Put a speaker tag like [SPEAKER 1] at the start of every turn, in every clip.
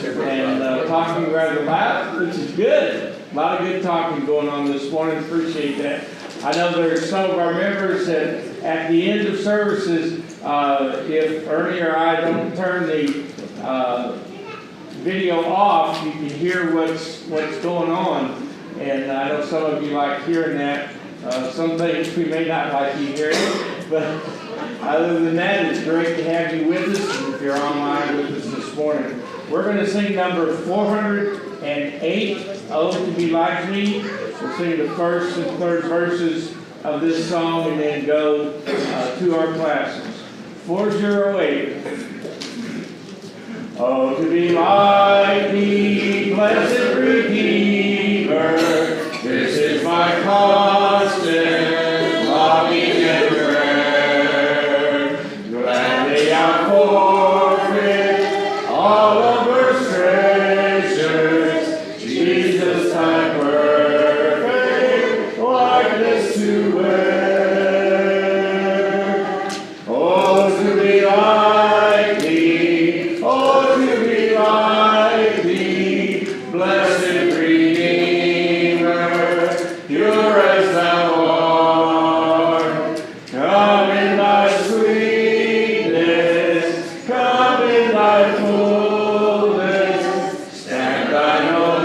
[SPEAKER 1] and talking rather loud, which is good. A lot of good talking going on this morning. Appreciate that. I know there's some of our members that at the end of services, if Ernie or I don't turn the video off, you can hear what's going on. And I know some of you like hearing that. Some things we may not like you hearing, but other than that, it's great to have you with us. And if you're online with us this morning, we're going to sing number 408, "Oh to Be Like Me." We'll sing the first and third verses of this song and then go to our classes. 408. Oh, to be like Thee, blessed Redeemer, this is my constant longing and prayer. Gladly I'll forfeit all of earth's treasures, Jesus, thy perfect likeness to wear. Oh, to be like Thee, oh, to be like Thee, blessed Redeemer, pure as Thou art. Come in Thy sweetness, come in Thy fullness, stamp Thine own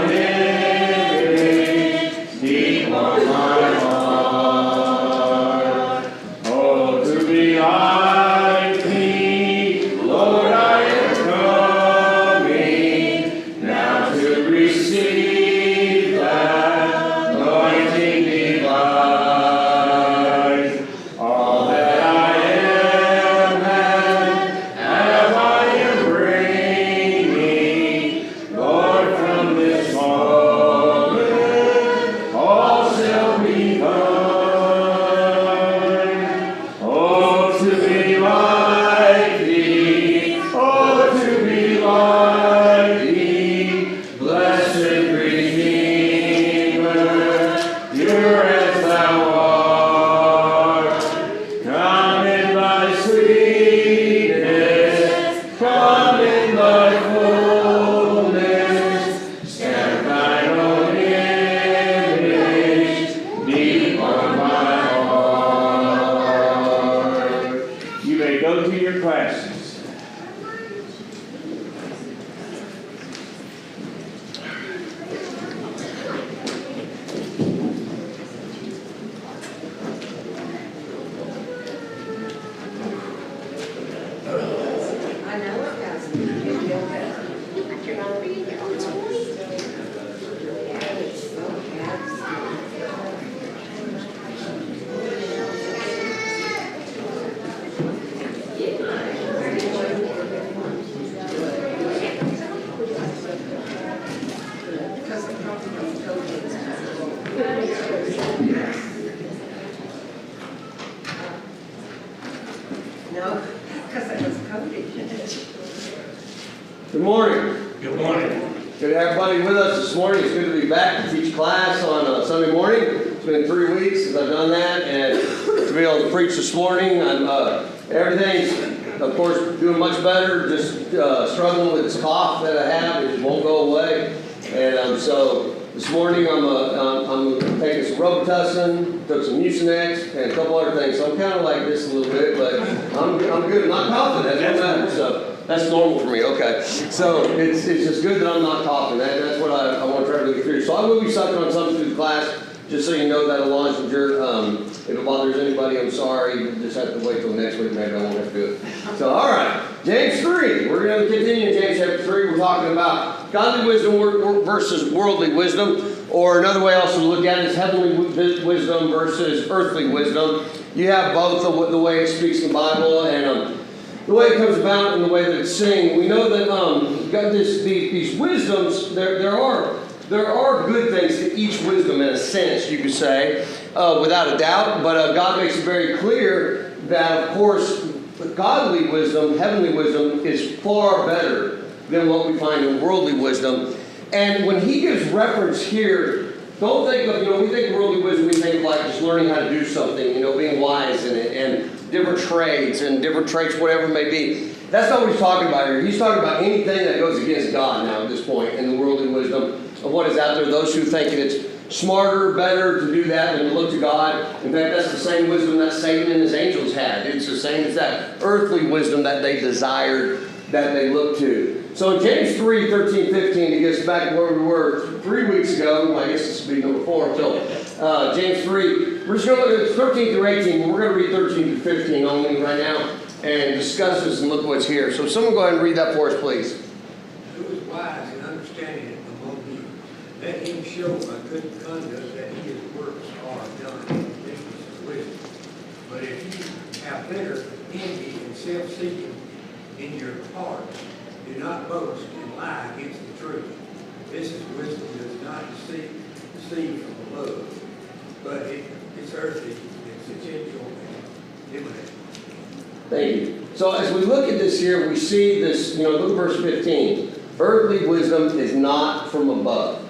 [SPEAKER 1] image deep on my heart. Oh, to be like Thee, Lord, I am coming now to receive that anointing divine. All that I am have I am bringing, Lord, from this moment all shall be thine. Oh, to be like Thee, oh, to be like Thee, blessed Redeemer, pure as Thou art. Come in Thy sweetness, come in Thy fullness, stamp Thine own image deep on my heart. You may go to your classes.
[SPEAKER 2] I know it does. You feel better. You're not being here. Oh, it's because the problem with COVID. No, because it was COVID.
[SPEAKER 3] Good morning.
[SPEAKER 4] Good morning.
[SPEAKER 3] Good to have everybody with us this morning. It's good to be back to teach class on Sunday morning. It's been 3 weeks since I've done that, and to be able to preach this morning, everything's, of course, doing much better. Just struggling with this cough that I have. It won't go away, and so this morning I'm taking some Robitussin, took some Mucinex, and a couple other things. So I'm kind of like this a little bit, but I'm good. I'm not coughing. That's what matters. So. That's normal for me, okay. So it's just good that I'm not coughing. That's what I want to try to get through. So I will be sucking on something through the class, just so you know that'll launch with your, if it bothers anybody, I'm sorry. You just have to wait till next week, maybe I won't have to do it. So, all right, James 3. We're going to continue in James chapter 3. We're talking about godly wisdom versus worldly wisdom, or another way also to look at it is heavenly wisdom versus earthly wisdom. You have both the way it speaks in the Bible and the way it comes about and the way that it's seen. We know that got these wisdoms. There are good things to each wisdom in a sense, you could say, without a doubt. But God makes it very clear that, of course, godly wisdom, heavenly wisdom, is far better than what we find in worldly wisdom. And when he gives reference here, don't think of, we think of worldly wisdom, we think of like just learning how to do something, being wise in it, and different trades and different traits, whatever it may be. That's not what he's talking about here. He's talking about anything that goes against God now at this point in the worldly wisdom of what is out there. Those who think it's smarter, better to do that than to look to God. In fact, that's the same wisdom that Satan and his angels had. It's the same as that earthly wisdom that they desired, that they looked to. So in James 3, 13, 15, it gets back to where we were 3 weeks ago. I guess this will be number 4 until James 3. We're just going to look at 13 through 18. We're going to read 13 through 15 only right now and discuss this and look what's here. So someone go ahead and read that for us, please.
[SPEAKER 4] Who is wise and understanding among you? Let him show by good conduct that his works are done in meekness and wisdom. But if you have bitter envy and self-seeking in your hearts, do not boast and lie against the truth. This is wisdom does not deceive from above, but it's earthly, it's essential, and limited.
[SPEAKER 3] Thank you. So as we look at this here, we see this, look at verse 15. Earthly wisdom is not from above.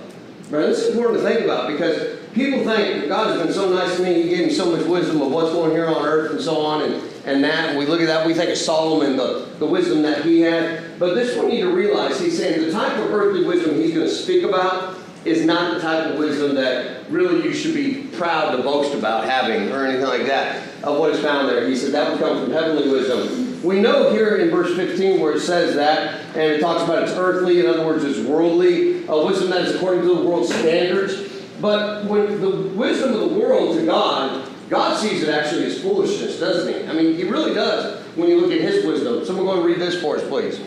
[SPEAKER 3] Now, this is important to think about because people think God has been so nice to me, He gave me so much wisdom of what's going here on earth and so on and that. And we look at that, we think of Solomon, the wisdom that he had. But this one you need to realize, he's saying the type of earthly wisdom he's going to speak about is not the type of wisdom that really you should be proud to boast about having or anything like that of what is found there. He said that would come from heavenly wisdom. We know here in verse 15 where it says that, and it talks about it's earthly, in other words, it's worldly, wisdom that is according to the world's standards. But when the wisdom of the world to God, God sees it actually as foolishness, doesn't He? I mean, He really does when you look at His wisdom. Someone go and read this for us, please.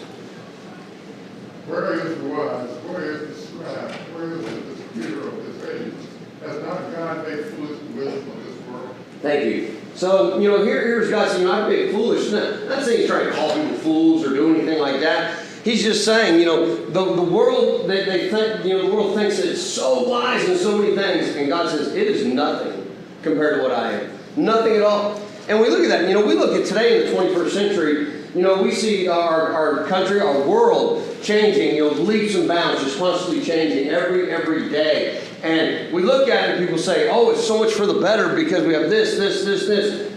[SPEAKER 5] Where is the wise? Where is the scribe? Where is the disputer of this age? Has not God made foolish the wisdom of this world?
[SPEAKER 3] Thank you. So, here's God saying, not being foolish. Not saying He's trying to call people fools or do anything like that. He's just saying, the world, they think, the world thinks that it's so wise in so many things. And God says, it is nothing compared to what I am. Nothing at all. And we look at that. We look at today in the 21st century, we see our country, our world changing, leaps and bounds, just constantly changing every day. And we look at it and people say, oh, it's so much for the better because we have this.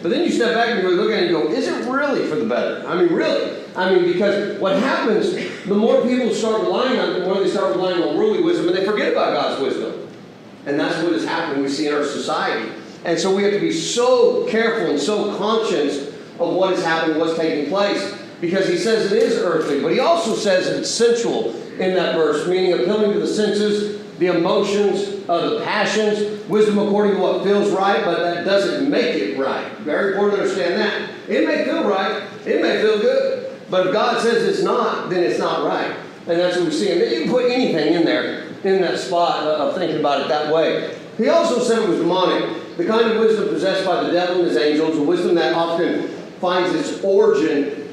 [SPEAKER 3] But then you step back and you really look at it and you go, is it really for the better? I mean, really? Because what happens, the more people start relying on it, the more they start relying on worldly wisdom and they forget about God's wisdom. And that's what has happened we see in our society. And so we have to be so careful and so conscious of what is happening, what's taking place. Because he says it is earthly, but he also says it's sensual in that verse, meaning appealing to the senses, the emotions, the passions, wisdom according to what feels right, but that doesn't make it right. Very important to understand that. It may feel right, it may feel good, but if God says it's not, then it's not right. And that's what we see. And you can put anything in there, in that spot of thinking about it that way. He also said it was demonic, the kind of wisdom possessed by the devil and his angels, a wisdom that often finds its origin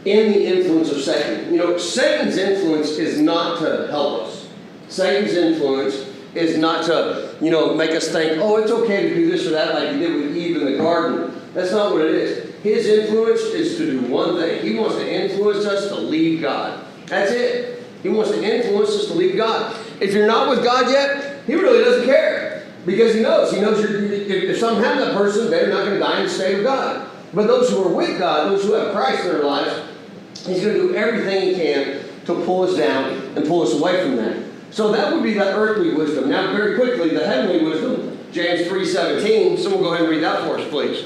[SPEAKER 3] in the influence of Satan. Satan's influence is not to help us. Satan's influence is not to, make us think, oh, it's okay to do this or that like he did with Eve in the garden. That's not what it is. His influence is to do one thing. He wants to influence us to leave God. That's it. He wants to influence us to leave God. If you're not with God yet, He really doesn't care. Because He knows. He knows if something happened to that person, they're not going to die in the state of God. But those who are with God, those who have Christ in their lives, He's going to do everything He can to pull us down and pull us away from that. So that would be that earthly wisdom. Now, very quickly, the heavenly wisdom, James 3:17. Someone go ahead and read that for us, please.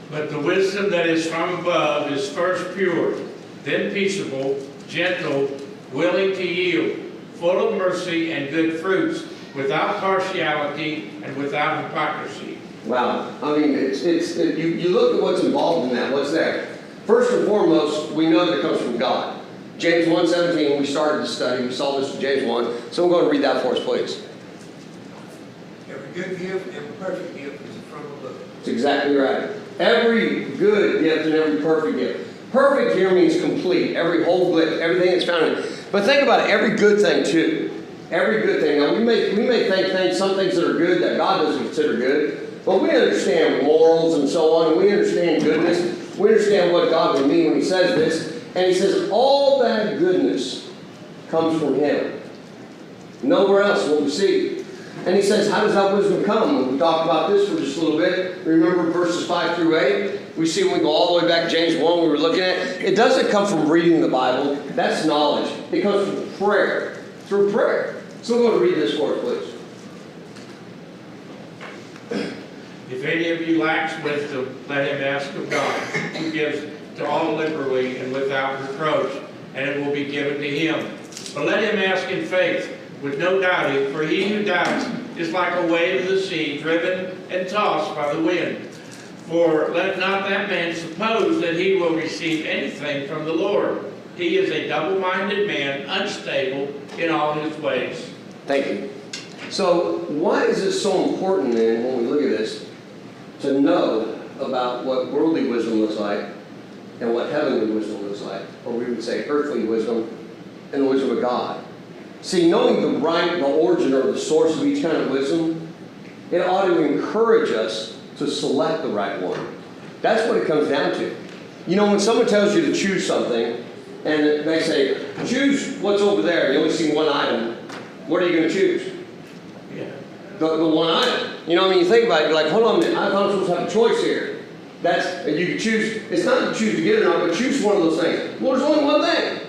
[SPEAKER 6] But the wisdom that is from above is first pure, then peaceable, gentle, willing to yield, full of mercy and good fruits, without partiality and without hypocrisy.
[SPEAKER 3] Wow. You look at what's involved in that. What's there? First and foremost, we know that it comes from God. James 1:17, when we started the study, we saw this in James 1. Someone go and read that for us, please.
[SPEAKER 4] Every good gift and perfect gift is from above.
[SPEAKER 3] That's exactly right. Every good gift and every perfect gift. Perfect here means complete. Every whole gift, everything that's found in it. But think about it, every good thing too. Every good thing. Now we may think some things that are good that God doesn't consider good. But we understand morals and so on, and we understand goodness. We understand what God would mean when He says this. And He says all that goodness comes from Him. Nowhere else will we see. And He says, how does that wisdom come? We talked about this for just a little bit. Remember verses 5 through 8. We see when we go all the way back to James 1 we were looking at, it doesn't come from reading the Bible. That's knowledge. It comes from prayer. Through prayer. So I'm going to read this for us, please.
[SPEAKER 6] If any of you lacks wisdom, let him ask of God, who gives to all liberally and without reproach, and it will be given to him. But let him ask in faith, with no doubting, for he who doubts is like a wave of the sea, driven and tossed by the wind. For let not that man suppose that he will receive anything from the Lord. He is a double-minded man, unstable in all his ways.
[SPEAKER 3] Thank you. So why is it so important then, when we look at this, to know about what worldly wisdom looks like and what heavenly wisdom looks like, or we would say earthly wisdom and the wisdom of God? See, knowing the origin or the source of each kind of wisdom, it ought to encourage us to select the right one. That's what it comes down to. You know, when someone tells you to choose something, and they say, choose what's over there, you only see one item, what are you going to choose?
[SPEAKER 6] Yeah.
[SPEAKER 3] The one item. You know, I mean, you think about it, you're like, hold on a minute, I thought I was supposed to have a choice here. You can choose, it's not to choose to get it or not, but choose one of those things. Well, there's only one thing.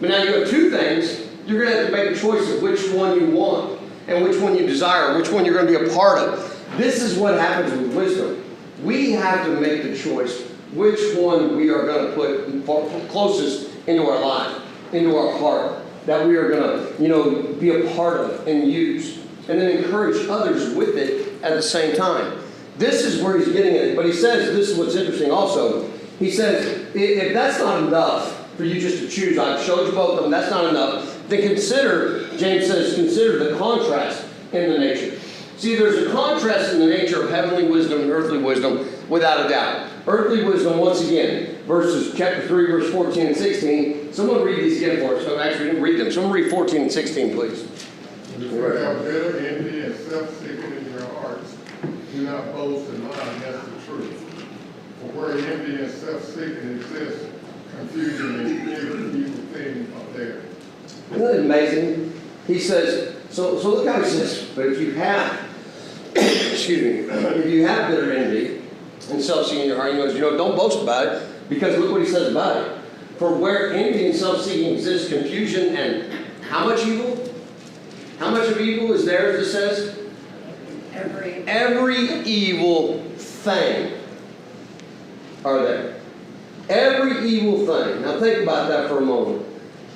[SPEAKER 3] But now you have two things, you're going to have to make a choice of which one you want, and which one you desire, which one you're going to be a part of. This is what happens with wisdom. We have to make the choice which one we are going to put closest into our life, into our heart, that we are going to, be a part of and use, and then encourage others with it at the same time. This is where he's getting it. But he says, this is what's interesting also. He says, if that's not enough for you just to choose, I've showed you both of them, that's not enough, then consider, James says, consider the contrast in the nature. See, there's a contrast in the nature of heavenly wisdom and earthly wisdom, without a doubt. Earthly wisdom, once again, verses chapter 3, verse 14 and 16. Someone read these again for us. So actually, didn't read them. Someone read 14 and 16, please.
[SPEAKER 5] You have bitter envy and self-seeking in your hearts. Do not boast and lie against the truth. For where envy and self-seeking exist, confusion and every evil thing are there.
[SPEAKER 3] Isn't that amazing? He says, so look how he says, but if you have, excuse me, if you have bitter envy and self-seeking in your heart, don't boast about it, because look what he says about it. For where envy and self-seeking exist, confusion and how much evil? How much of evil is there, as it says? Every evil thing are there. Every evil thing. Now think about that for a moment.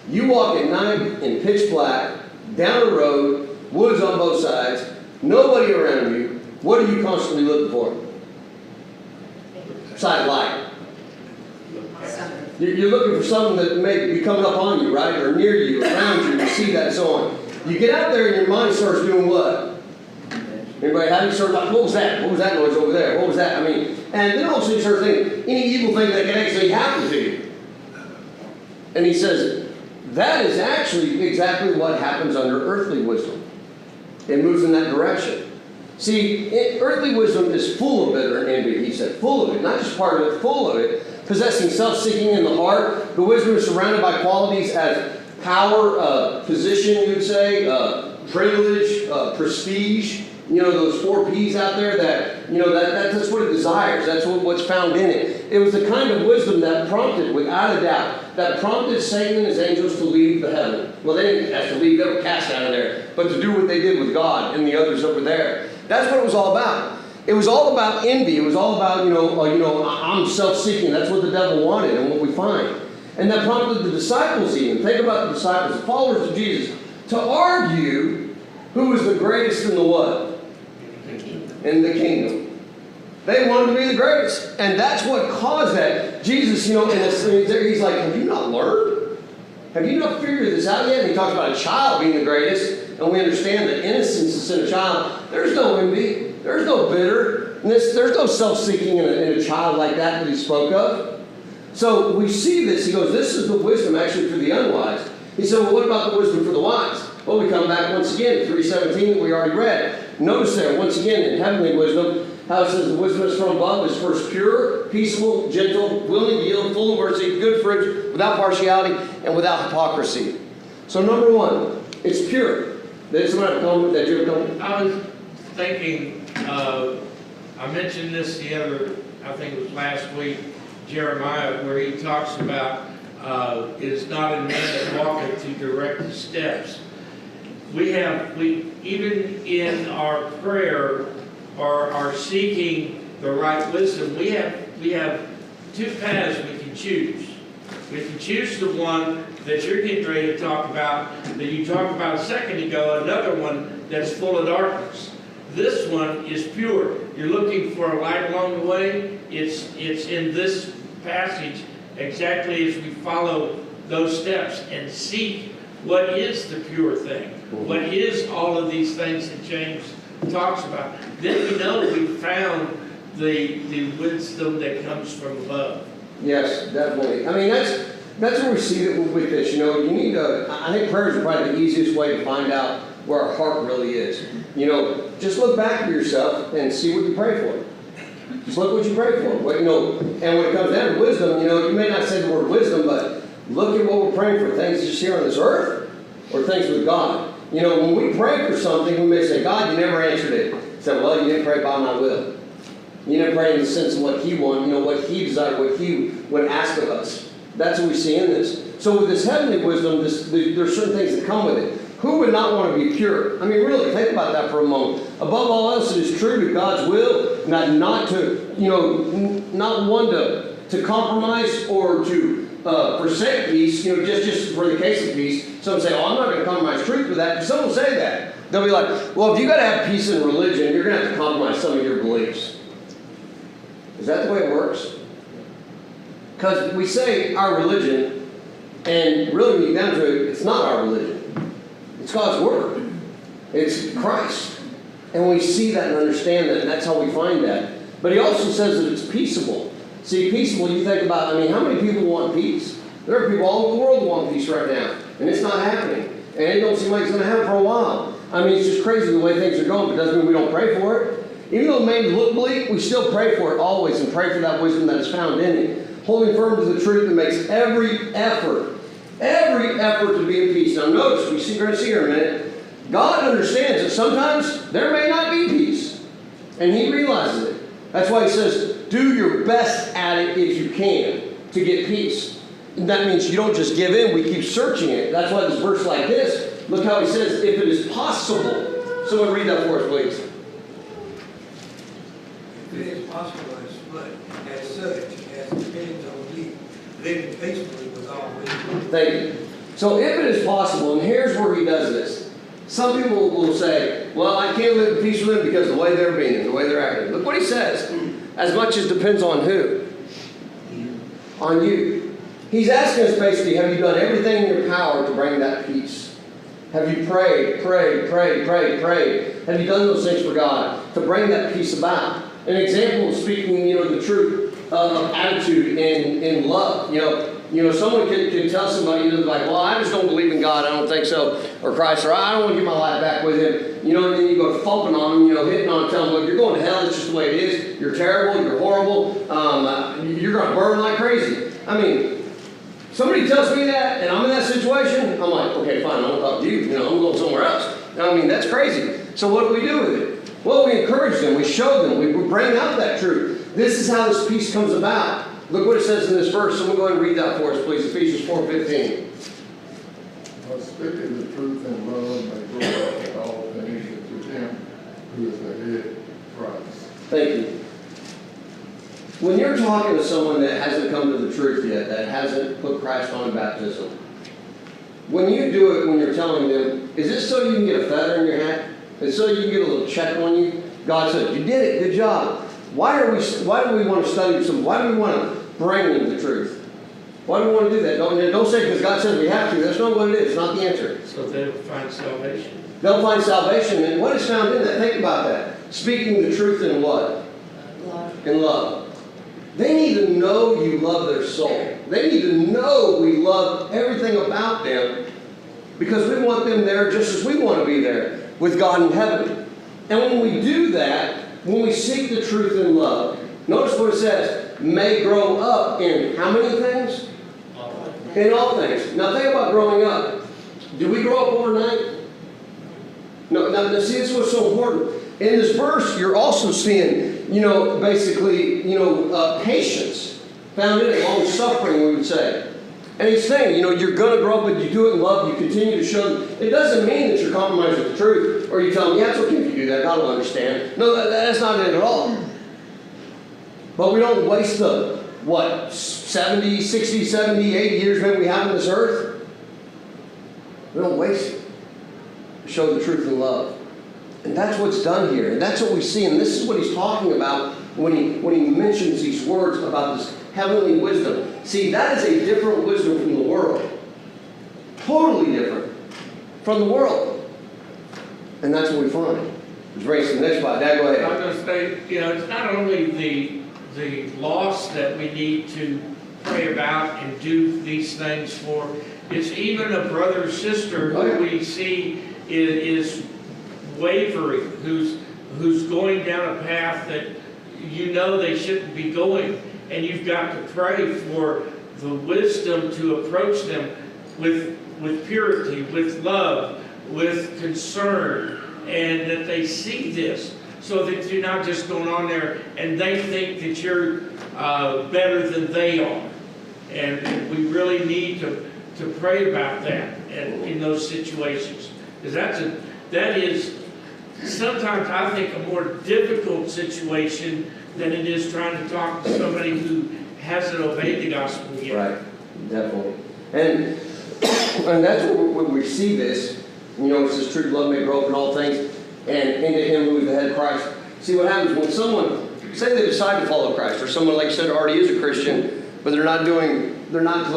[SPEAKER 3] You walk at night in pitch black, down a road, woods on both sides, nobody around you. What are you constantly looking for? Side light. You're looking for something that may be coming up on you, right? Or near you, around you, you see that, so on. You get out there and your mind starts doing what? Anybody, how do you start like, what was that? What was that noise over there? What was that? And then all of a sudden you start thinking, any evil thing that can actually happen to you. And he says, that is actually exactly what happens under earthly wisdom. It moves in that direction. See, earthly wisdom is full of bitter envy, he said. Full of it. Not just part of it, full of it. Possessing self-seeking in the heart. The wisdom is surrounded by qualities as power, position, you would say, privilege, prestige. Those 4 P's out there that's what it desires. That's what's found in it. It was the kind of wisdom that prompted, without a doubt, that prompted Satan and his angels to leave the heaven. Well, they didn't have to leave, they were cast out of there. But to do what they did with God and the others over there. That's what it was all about. It was all about envy. It was all about, I'm self-seeking. That's what the devil wanted and what we find. And that prompted the disciples even. Think about the disciples, the followers of Jesus, to argue who was the greatest in the what? In the kingdom. They wanted to be the greatest. And that's what caused that. Jesus, he's like, have you not learned? Have you not figured this out yet? And he talks about a child being the greatest. And we understand that innocence is in a child. There's no envy. There's no bitterness. There's no self-seeking in a child like that he spoke of. So we see this. He goes, this is the wisdom actually for the unwise. He said, well, what about the wisdom for the wise? Well, we come back once again to 3:17 that we already read. Notice there, once again, in heavenly wisdom, how it says the wisdom is from above is first pure, peaceable, gentle, willing to yield, full of mercy, good fruit, without partiality, and without hypocrisy. So number 1, it's pure. Did someone have a comment that you were coming?
[SPEAKER 6] I was thinking, I mentioned this the other I think it was last week, Jeremiah, where he talks about, it is not a man that walketh to direct his steps. We even in our prayer or our seeking the right wisdom, we have two paths we can choose. We can choose the one that you're getting ready to talk about, that you talked about a second ago, another one that's full of darkness. This one is pure. You're looking for a light along the way. It's in this passage exactly as we follow those steps and seek what is the pure thing. What is all of these things that James talks about. Then we know we found the wisdom that comes from above.
[SPEAKER 3] Yes, definitely. I mean, that's where we see it with this. You know, you need to, I think prayer is probably the easiest way to find out where our heart really is. You know, just look back to yourself and see what you pray for. Just look what you pray for. What, you know, and when it comes down to wisdom, you know, you may not say the word wisdom, but look at what we're praying for. Things just here on this earth or things with God. You know, when we pray for something, we may say, God, you never answered it. Say, well, you didn't pray by my will. You didn't pray in the sense of what He wanted, you know, what He desired, what He would ask of us. That's what we see in this. So with this heavenly wisdom, there's certain things that come with it. Who would not want to be pure? I mean, really, think about that for a moment. Above all else, it is true to God's will, not to, you know, not one to compromise or to forsake peace, you know, just for the case of peace. Some say, oh, I'm not going to compromise truth with that. Some will say that. They'll be like, well, if you've got to have peace in religion, you're going to have to compromise some of your beliefs. Is that the way it works? Because we say our religion, and really when you get down to it, it's not our religion. It's God's Word. It's Christ. And we see that and understand that, and that's how we find that. But He also says that it's peaceable. See, peaceable, you think about, I mean, how many people want peace? There are people all over the world who want peace right now, and it's not happening. And it don't seem like it's going to happen for a while. I mean, it's just crazy the way things are going, but it doesn't mean we don't pray for it. Even though it may look bleak, we still pray for it always and pray for that wisdom that is found in it. Holding firm to the truth that makes every effort to be at peace. Now notice, we're going to see here in a minute, God understands that sometimes there may not be peace. And He realizes it. That's why He says, do your best at it if you can to get peace. And that means you don't just give in, we keep searching it. That's why this verse like this, look how He says, if it is possible. Someone read that for us, please.
[SPEAKER 4] If it is possible as such, as depends on you, living peacefully with all men.
[SPEAKER 3] Thank you. So if it is possible, and here's where He does this. Some people will say, well, I can't live in peace with them because of the way they're being, the way they're acting. Look what He says. As much as depends on who? On you. He's asking us basically, have you done everything in your power to bring that peace? Have you prayed? Have you done those things for God to bring that peace about? An example of speaking, you know, the truth of attitude in love. You know, someone can tell somebody, you know, like, well, I just don't believe in God, I don't think so, or Christ, or I don't want to get my life back with Him. You know, and then you go thumping on them, you know, hitting on them, telling them, well, you're going to hell, it's just the way it is, you're terrible, you're horrible, you're going to burn like crazy. I mean, somebody tells me that, and I'm in that situation, I'm like, okay, fine, I won't talk to you, you know, I'm going somewhere else. I mean, that's crazy. So what do we do with it? Well, we encourage them, we show them, we bring out that truth. This is how this peace comes about. Look what it says in this verse. Someone go ahead and read that for us, please. Ephesians 4:15.
[SPEAKER 5] But speaking the truth in love may grow up in all things into Him who is the head, Christ.
[SPEAKER 3] Thank you. When you're talking to someone that hasn't come to the truth yet, that hasn't put Christ on in baptism, when you do it, when you're telling them, is it so you can get a feather in your hat? Is it so you can get a little check on you? God said, you did it, good job. Why do we want to study some? Why do we want to bring them the truth? Why do we want to do that? Don't say because God says we have to. That's not what it is. It's not the answer.
[SPEAKER 6] So they'll find salvation.
[SPEAKER 3] They'll find salvation. And what is found in that? Think about that. Speaking the truth in what?
[SPEAKER 2] Love.
[SPEAKER 3] In love. They need to know you love their soul. They need to know we love everything about them because we want them there just as we want to be there with God in heaven. And when we do that, when we seek the truth in love, notice what it says, may grow up in how many things? In all things. Now think about growing up. Do we grow up overnight? No, now see, this is what's so important. In this verse, you're also seeing basically, patience, found in it, long suffering, we would say. And he's saying, you're going to grow up, but you do it in love, you continue to show them. It doesn't mean that you're compromising the truth, or you tell them, yeah, it's okay if you do that, God will understand. No, that's not it at all. But we don't waste the, 70, 60, 70, 80 years maybe we have on this earth? We don't waste it. We show the truth in love. And that's what's done here. And that's what we see. And this is what he's talking about when he mentions these words about this heavenly wisdom. See, that is a different wisdom from the world. Totally different from the world. And that's what we find. Let's bring us to the next slide. Dad, go ahead.
[SPEAKER 6] I was going to say, it's not only the lost that we need to pray about and do these things for. It's even a brother or sister who we see is wavering, who's going down a path that they shouldn't be going, and you've got to pray for the wisdom to approach them with purity, with love, with concern, and that they see this, so that you're not just going on there and they think that you're better than they are. And we really need to pray about that in those situations, because that is sometimes, I think, a more difficult situation than it is trying to talk to somebody who hasn't obeyed the gospel yet.
[SPEAKER 3] Right, definitely. And that's when we see this, it says true love may grow up in all things, and into him who is the head of Christ. See what happens when someone, say they decide to follow Christ, or someone, like I said, already is a Christian, but they're not to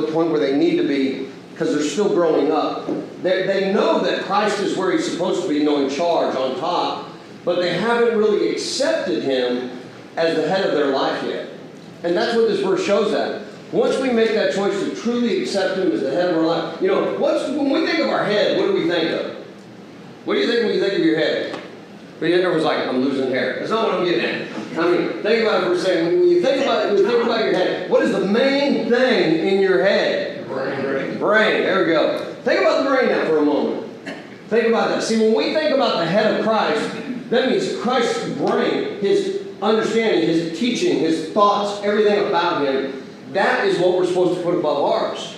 [SPEAKER 3] the point where they need to be, because they're still growing up. They know that Christ is where he's supposed to be, in charge, on top, but they haven't really accepted him as the head of their life yet. And that's what this verse shows that. Once we make that choice to truly accept him as the head of our life, when we think of our head, what do we think of? What do you think when you think of your head? But everyone's like, I'm losing hair. That's not what I'm getting at. Think about it for a second. When you think about your head, what is the main thing in your head? Brain. There we go. Think about the brain now for a moment. Think about that. See, when we think about the head of Christ, that means Christ's brain, his understanding, his teaching, his thoughts, everything about him, that is what we're supposed to put above ours.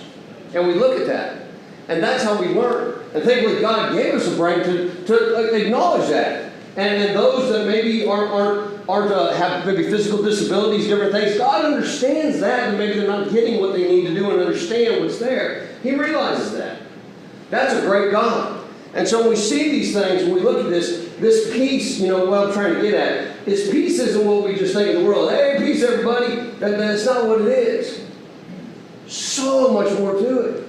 [SPEAKER 3] And we look at that. And that's how we learn. And thankfully God gave us a brain to acknowledge that. And those that maybe have maybe physical disabilities, different things, God understands that, and maybe they're not getting what they need to do and understand what's there. He realizes that. That's a great God. And so when we see these things, when we look at this peace, what I'm trying to get at, is peace isn't what we just think in the world. Hey, peace, everybody. That's not what it is. So much more to it.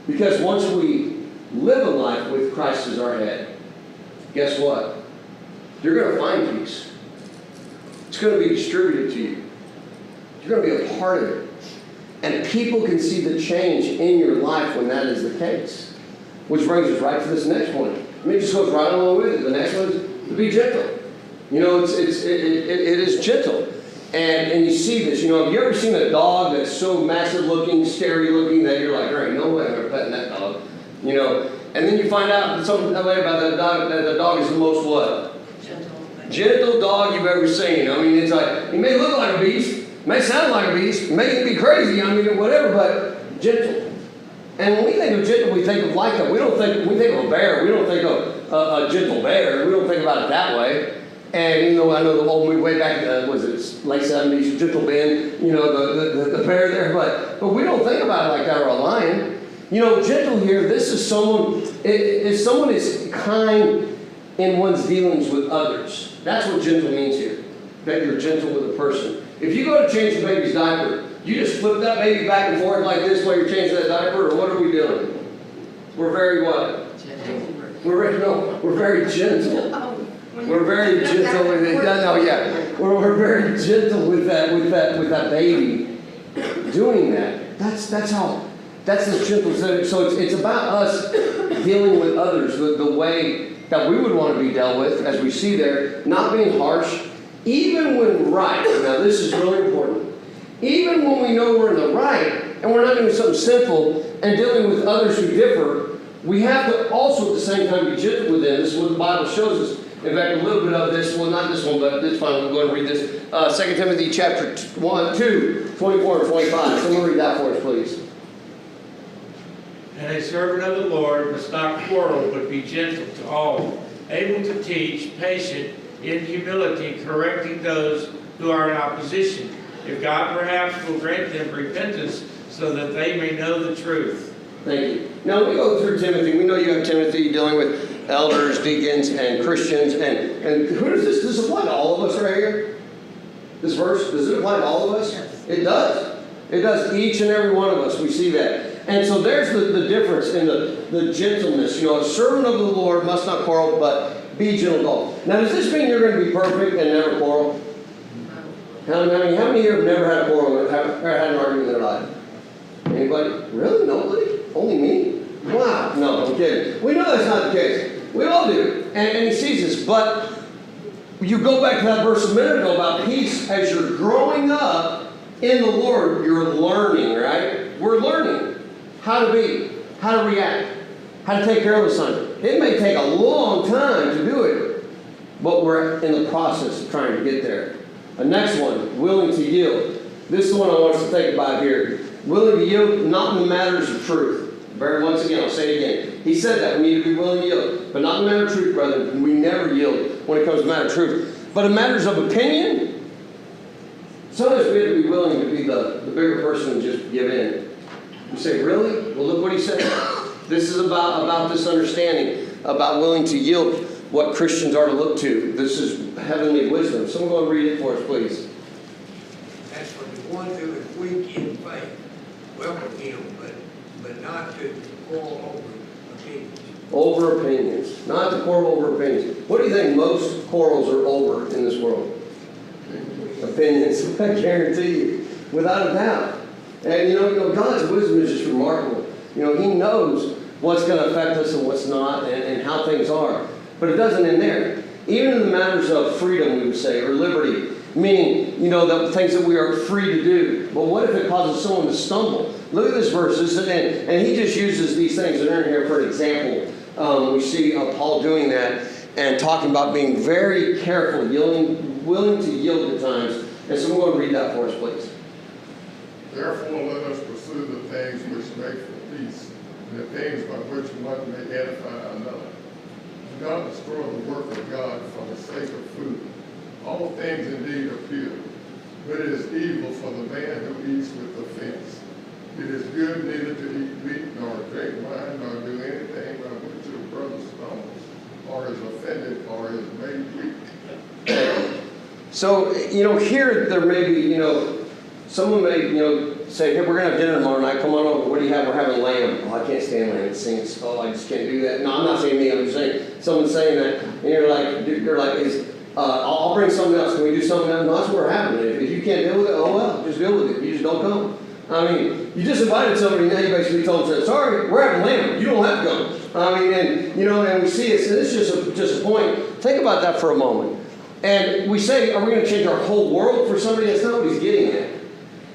[SPEAKER 3] Because once we live a life with Christ as our head, guess what? You're going to find peace. It's going to be distributed to you. You're going to be a part of it. And people can see the change in your life when that is the case. Which brings us right to this next point. It just goes right along with it. The next one is to be gentle. It is gentle. And you see this. Have you ever seen a dog that's so massive looking, scary looking, that you're like, there ain't no way I'm ever petting that dog. And then you find out something about that the dog is the most what? Gentle dog you've ever seen. It's like, he may look like a beast, may sound like a beast, may be crazy, whatever, but gentle. And when we think of gentle, we think of like a, we think of a bear, we don't think of a gentle bear, we don't think about it that way. And I know the old movie way back, was it late 70s, Gentle Ben, the bear there, but we don't think about it like that, or a lion. Gentle here, this is someone, if someone is kind in one's dealings with others. That's what gentle means here, that you're gentle with a person. If you go to change the baby's diaper, you just flip that baby back and forth like this while you're changing that diaper, or what are we doing? We're very what? Gentle. We're very gentle. We're very gentle with it. We're very gentle with that baby doing that. That's the gentle. So it's about us dealing with others the way that we would want to be dealt with, as we see there, not being harsh, even when right. Now this is really important. Even when we know we're in the right and we're not doing something sinful and dealing with others who differ, we have to also at the same time be gentle with them. This is what the Bible shows us. In fact, a little bit of this, well, not this one, but this one, we'll go ahead and read this. 2 Timothy chapter 2, 24 and 25. Someone read that for us, please.
[SPEAKER 6] And a servant of the Lord must not quarrel, but be gentle to all, able to teach, patient, in humility, correcting those who are in opposition, if God perhaps will grant them repentance, so that they may know the truth.
[SPEAKER 3] Thank you. Now, we go through Timothy. We know you have Timothy dealing with elders, deacons, and Christians. And who does this apply to all of us right here? This verse, does it apply to all of us?
[SPEAKER 2] Yes.
[SPEAKER 3] It does. It does. Each and every one of us, we see that. And so there's the difference in the gentleness. You know, a servant of the Lord must not quarrel, but be gentle to all. Now, does this mean you're going to be perfect and never quarrel? How many here have never had a quarrel or had an argument in their life? Anybody? Really? Nobody? Only me? Wow. No, I'm kidding. We know that's not the case. We all do. And he sees this. But you go back to that verse a minute ago about peace. As you're growing up in the Lord, you're learning, right? We're learning how to be, how to react, how to take care of something. It may take a long time to do it, but we're in the process of trying to get there. The next one, willing to yield. This is the one I want us to think about here. Willing to yield, not in the matters of truth. Once again, I'll say it again. He said that we need to be willing to yield, but not in the matter of truth, brother. We never yield when it comes to the matter of truth. But in matters of opinion, sometimes we have to be willing to be the bigger person and just give in. You say, really? Well, look what he said. This is about this understanding, about willing to yield what Christians are to look to. This is heavenly wisdom. Someone go and read it for us, please.
[SPEAKER 4] As for the one who is weak in faith, welcome him, but not to quarrel over opinions.
[SPEAKER 3] Over opinions. Not to quarrel over opinions. What do you think most quarrels are over in this world? Opinions. I guarantee you. Without a doubt. And you know, God's wisdom is just remarkable. You know, He knows what's going to affect us and what's not, and how things are. But it doesn't end there. Even in the matters of freedom, we would say, or liberty, meaning, you know, the things that we are free to do. But what if it causes someone to stumble? Look at this verse, and he just uses these things that are in here for an example. We see Paul doing that and talking about being very careful, willing to yield at times. And so we're going to read that for us, please.
[SPEAKER 5] Therefore, let us pursue the things which make for peace, and the things by which one may edify another. Do not destroy the work of God for the sake of food. All things indeed are pure, but it is evil for the man who eats with offense. It is good neither to eat meat, nor drink wine, nor do anything by which your brother stumbles, or is offended, or is made weak.
[SPEAKER 3] So, you know, here there may be, you know, someone may, you know, say, hey, we're going to have dinner tomorrow night. Come on over. What do you have? We're having lamb. Oh, I can't stand lamb. It stinks. Oh, I just can't do that. No, I'm not saying me. I'm just saying someone's saying that. And you're like, I'll bring something else. Can we do something else? No, that's what we're having. If you can't deal with it, oh, well, just deal with it. You just don't come. I mean, you just invited somebody, now you basically told them, sorry, we're having lamb. You don't have to come. I mean, and, you know, and we see it. So this is just a point. Think about that for a moment. And we say, are we going to change our whole world for somebody? That's not what he's getting at.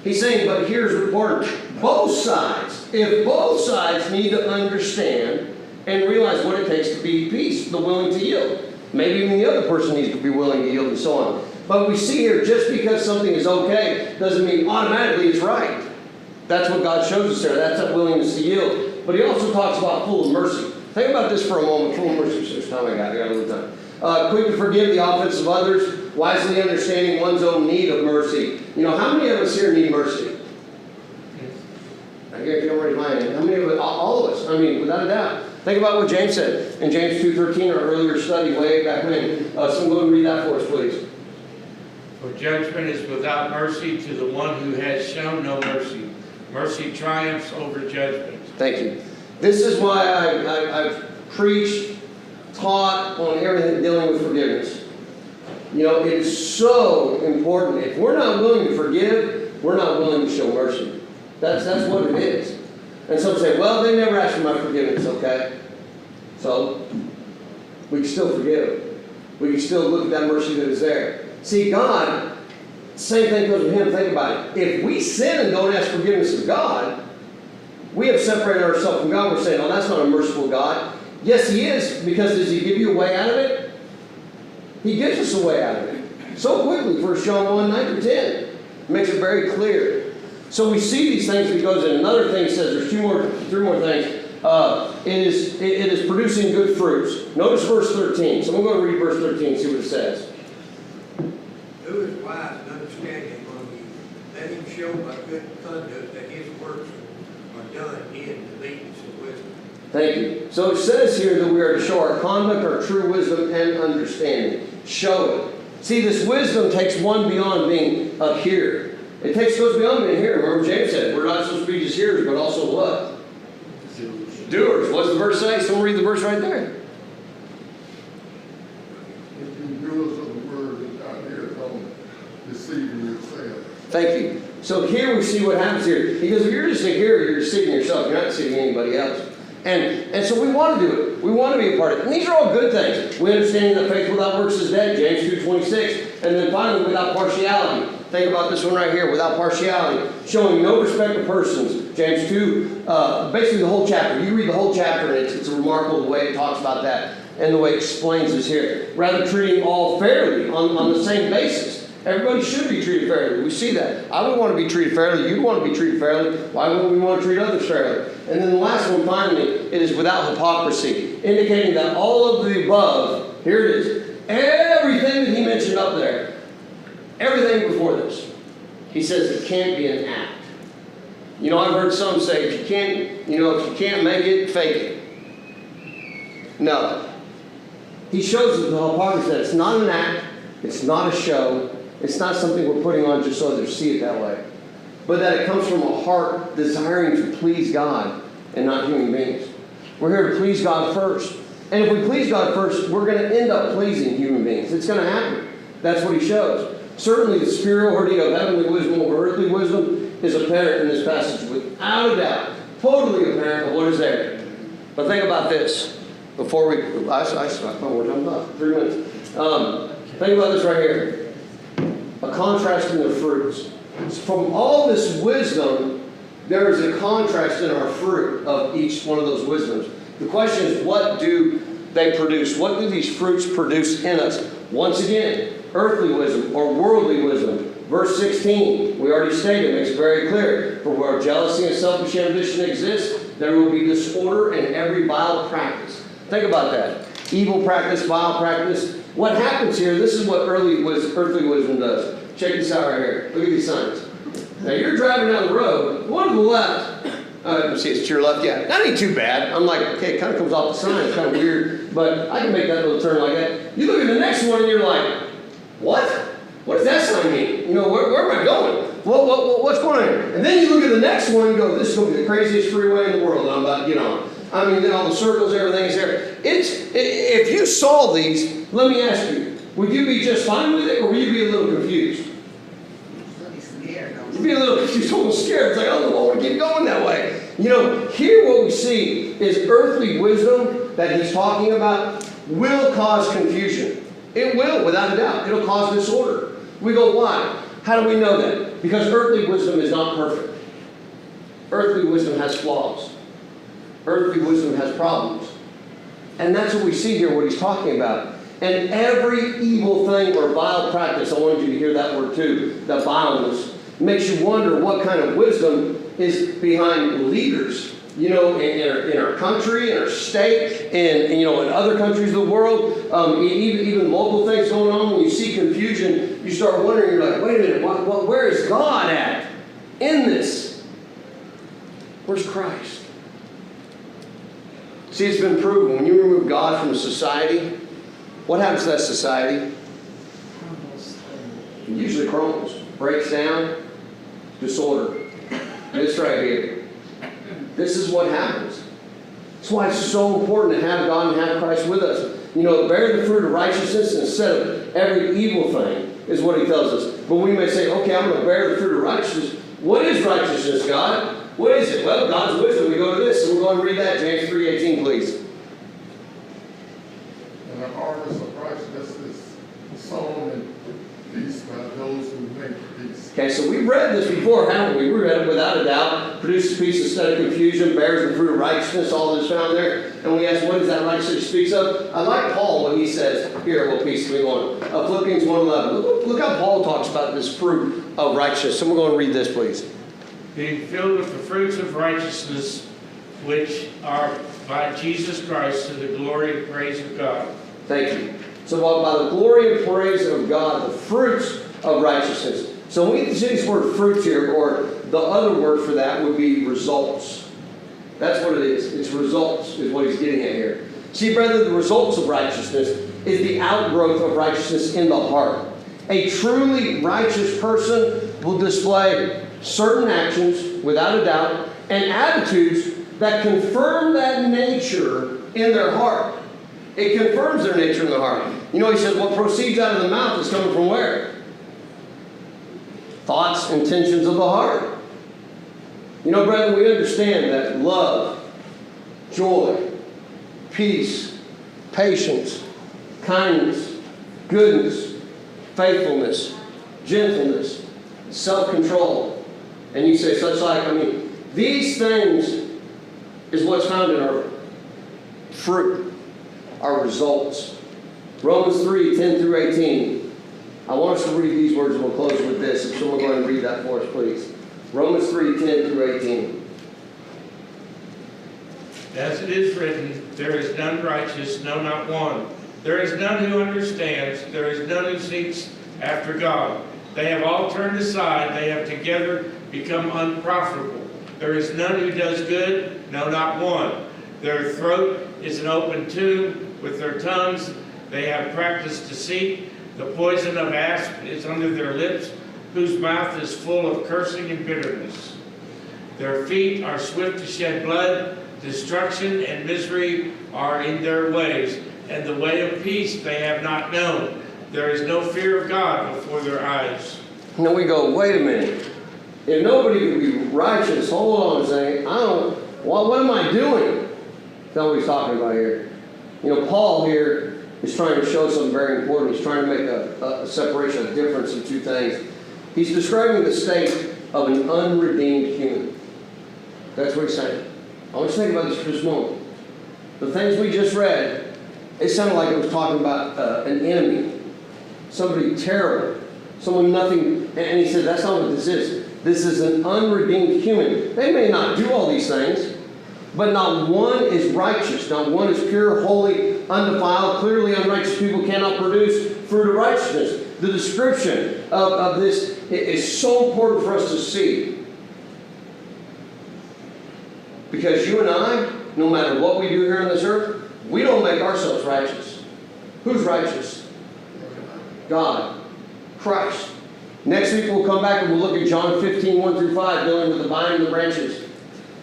[SPEAKER 3] He's saying, but here's important. Both sides, if both sides need to understand and realize what it takes to be peace, the willing to yield. Maybe even the other person needs to be willing to yield and so on. But we see here, just because something is okay doesn't mean automatically it's right. That's what God shows us there. That's that willingness to yield. But he also talks about full of mercy. Think about this for a moment. Full of mercy. So much time I got a little time. Quick to forgive the offense of others, wisely understanding one's own need of mercy. You know, how many of us here need mercy? I guarantee I'm ready to mind. How many of us? All of us. I mean, without a doubt. Think about what James said in James 2:13, our earlier study way back when. Someone go and read that for us, please.
[SPEAKER 6] For judgment is without mercy to the one who has shown no mercy. Mercy triumphs over judgment.
[SPEAKER 3] Thank you. This is why I've preached, taught on everything dealing with forgiveness. You know, it is so important. If we're not willing to forgive, we're not willing to show mercy. That's what it is. And some say, well, they never asked for my forgiveness, okay? So, we can still forgive. We can still look at that mercy that is there. See, God, same thing goes with Him. Think about it. If we sin and don't ask forgiveness of God, we have separated ourselves from God. We're saying, oh, that's not a merciful God. Yes, He is, because does He give you a way out of it? He gives us a way out of it. So quickly, 1 John 1, 9 through 10. Makes it very clear. So we see these things because in another thing it says, there's three more things. It is producing good fruits. Notice verse 13. So I'm going to read verse 13 and see what it says.
[SPEAKER 4] Who is wise and understanding among you? Let him show by good conduct that his works are done in the meekness of wisdom.
[SPEAKER 3] Thank you. So it says here that we are to show our conduct, our true wisdom, and understanding. Show it. See, this wisdom takes one beyond being a hearer. It goes beyond being a hearer. Remember James said, we're not supposed to be just hearers, but also what? Doers. What's the verse say? Someone read the verse right there.
[SPEAKER 5] If you doers of the word and not hearers only, deceiving yourselves.
[SPEAKER 3] Thank you. So here we see what happens here. Because if you're just a hearer, you're deceiving yourself. You're not deceiving anybody else. And so we want to do it. We want to be a part of it. And these are all good things. We understand that faith without works is dead, James 2:26. And then finally, without partiality. Think about this one right here, without partiality. Showing no respect to persons, James 2, basically the whole chapter. You read the whole chapter, and it's remarkable the way it talks about that and the way it explains this here. Rather treating all fairly on the same basis. Everybody should be treated fairly. We see that. I would want to be treated fairly. You'd want to be treated fairly. Why wouldn't we want to treat others fairly? And then the last one, finally, it is without hypocrisy, indicating that all of the above, here it is, everything that he mentioned up there, everything before this, he says it can't be an act. You know, I've heard some say, if you can't make it, fake it. No. He shows us the hypocrisy that it's not an act, it's not a show, it's not something we're putting on just so others see it that way. But that it comes from a heart desiring to please God and not human beings. We're here to please God first. And if we please God first, we're going to end up pleasing human beings. It's going to happen. That's what he shows. Certainly the superiority of heavenly wisdom over earthly wisdom is apparent in this passage without a doubt. Totally apparent of what is there. But think about this. Before we, we're done about 3 minutes. Think about this right here. A contrast in the fruits. From all this wisdom, there is a contrast in our fruit of each one of those wisdoms. The question is, what do they produce? What do these fruits produce in us? Once again, earthly wisdom or worldly wisdom. Verse 16, we already stated, makes it very clear. For where jealousy and selfish ambition exist, there will be disorder and every vile practice. Think about that. Evil practice, vile practice. What happens here, this is what earthly wisdom does. Check this out right here. Look at these signs. Now you're driving down the road, one to the left. You see it's to your left? Yeah, that ain't too bad. I'm like, okay, it kind of comes off the sign. It's kind of weird, but I can make that little turn like that. You look at the next one and you're like, what? What does that sign mean? You know, where am I going? What's going on here? And then you look at the next one and go, this is going to be the craziest freeway in the world that I'm about to get on. I mean, then all the circles, everything is there. If you saw these, let me ask you, would you be just fine with it, or would you be a little confused? You'd be a little confused, almost scared. It's like, I don't want to keep going that way. You know, here what we see is earthly wisdom that he's talking about will cause confusion. It will, without a doubt. It'll cause disorder. We go, why? How do we know that? Because earthly wisdom is not perfect. Earthly wisdom has flaws. Earthly wisdom has problems. And that's what we see here, what he's talking about. And every evil thing or vile practice, I wanted you to hear that word too, the vileness, makes you wonder what kind of wisdom is behind leaders, you know, in our country, in our state, in other countries of the world, even local things going on. When you see confusion, you start wondering, you're like, wait a minute, where is God at in this? Where's Christ? See, it's been proven. When you remove God from a society, what happens to that society? It usually crumbles, breaks down, disorder. This right here. This is what happens. That's why it's so important to have God and have Christ with us. You know, bear the fruit of righteousness instead of every evil thing, is what he tells us. But we may say, okay, I'm going to bear the fruit of righteousness. What is righteousness, God? What is it? Well, God's wisdom. We go to this, and we're going to read that. James 3:18, please.
[SPEAKER 5] And the harvest of righteousness is sown in peace by those who make peace.
[SPEAKER 3] Okay, so we read this before, haven't we? We read it without a doubt. Produces peace instead of confusion, bears the fruit of righteousness, all that's found there. And we ask, what is that righteousness speaks of? I like Paul when he says, here, well, peace be on. Philippians 1:11. Look how Paul talks about this fruit of righteousness. So we're going to read this, please.
[SPEAKER 6] Being filled with the fruits of righteousness, which are by Jesus Christ to the glory and praise of God.
[SPEAKER 3] Thank you. So by the glory and praise of God, the fruits of righteousness. So when we see this word fruits here, or the other word for that would be results. That's what it is. It's results is what he's getting at here. See, brethren, the results of righteousness is the outgrowth of righteousness in the heart. A truly righteous person will display certain actions, without a doubt, and attitudes that confirm that nature in their heart. It confirms their nature in the heart. You know, he says, what proceeds out of the mouth is coming from where? Thoughts, intentions of the heart. You know, brethren, we understand that love, joy, peace, patience, kindness, goodness, faithfulness, gentleness, self-control. And you say, these things is what's found in our fruit, our results. Romans 3:10-18. I want us to read these words and we'll close with this. If someone go ahead and read that for us, please. Romans 3:10-18.
[SPEAKER 6] As it is written, there is none righteous, no, not one. There is none who understands. There is none who seeks after God. They have all turned aside. They have together become unprofitable. There is none who does good, no, not one. Their throat is an open tomb. With their tongues they have practiced deceit. The poison of asp is under their lips, whose mouth is full of cursing and bitterness. Their feet are swift to shed blood. Destruction and misery are in their ways, and the way of peace they have not known. There is no fear of God before their eyes.
[SPEAKER 3] And then we go, wait a minute. If nobody can be righteous, hold on a second. What am I doing? That's what he's talking about here. You know, Paul here is trying to show something very important. He's trying to make a separation, a difference in two things. He's describing the state of an unredeemed human. That's what he's saying. I want you to think about this for just a moment. The things we just read, it sounded like it was talking about an enemy, somebody terrible, someone nothing. And he said, that's not what this is. This is an unredeemed human. They may not do all these things, but not one is righteous. Not one is pure, holy, undefiled. Clearly unrighteous people cannot produce fruit of righteousness. The description of this is so important for us to see. Because you and I, no matter what we do here on this earth, we don't make ourselves righteous. Who's righteous? God. Christ. Next week we'll come back and we'll look at John 15:1-5, dealing with the vine and the branches.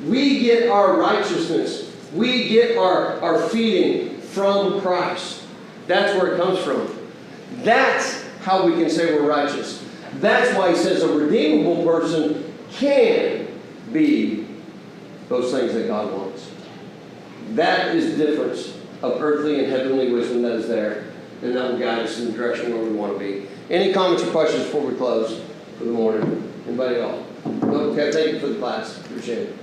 [SPEAKER 3] We get our righteousness. We get our feeding from Christ. That's where it comes from. That's how we can say we're righteous. That's why he says a redeemable person can be those things that God wants. That is the difference of earthly and heavenly wisdom that is there, and that will guide us in the direction where we want to be. Any comments or questions before we close for the morning? Anybody else? Okay, thank you for the class. Appreciate it.